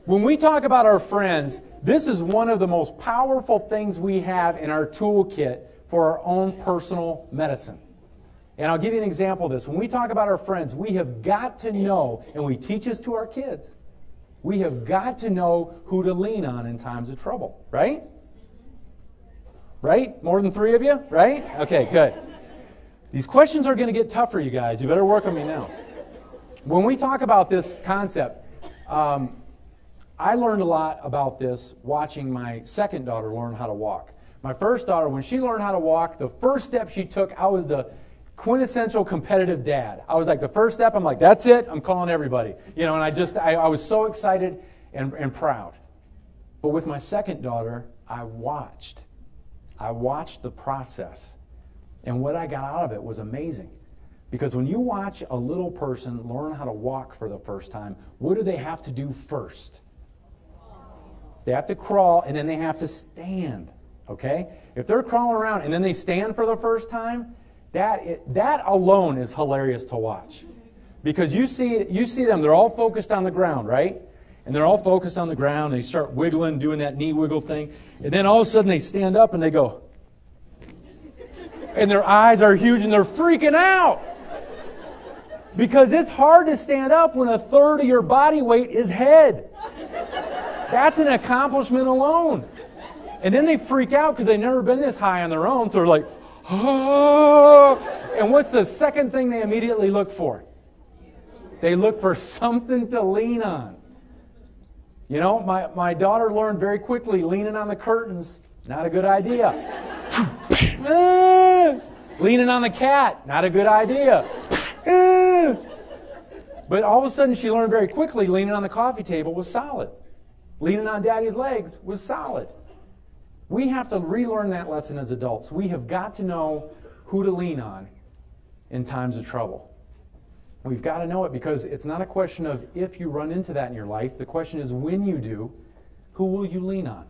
When we talk about our friends, this is one of the most powerful things we have in our toolkit for our own personal medicine. And I'll give you an example of this. When we talk about our friends, we have got to know, and we teach this to our kids, we have got to know who to lean on in times of trouble, right? Right? More than 3 of you, right? Okay, good. These questions are going to get tougher, you guys. You better work on me now. When we talk about this concept, I learned a lot about this watching my second daughter learn how to walk. My first daughter, when she learned how to walk, the first step she took, I was the quintessential competitive dad. I was like, the first step, I'm like, that's it, I'm calling everybody. You know, and I was so excited and proud. But with my second daughter, I watched the process. And what I got out of it was amazing. Because when you watch a little person learn how to walk for the first time, what do they have to do first? They have to crawl, and then they have to stand. Okay? If they're crawling around and then they stand for the first time, that alone is hilarious to watch. Because you see them, they're all focused on the ground, right? And they're all focused on the ground. They start wiggling, doing that knee wiggle thing. And then all of a sudden they stand up and they go. And their eyes are huge and they're freaking out. Because it's hard to stand up when a third of your body weight is head. That's an accomplishment alone. And then they freak out because they've never been this high on their own. So they're like, oh. And what's the second thing they immediately look for? They look for something to lean on. You know, my daughter learned very quickly leaning on the curtains, not a good idea. Leaning on the cat, not a good idea. But all of a sudden she learned very quickly leaning on the coffee table was solid. Leaning on daddy's legs was solid. We have to relearn that lesson as adults. We have got to know who to lean on in times of trouble. We've got to know it because it's not a question of if you run into that in your life. The question is when you do, who will you lean on?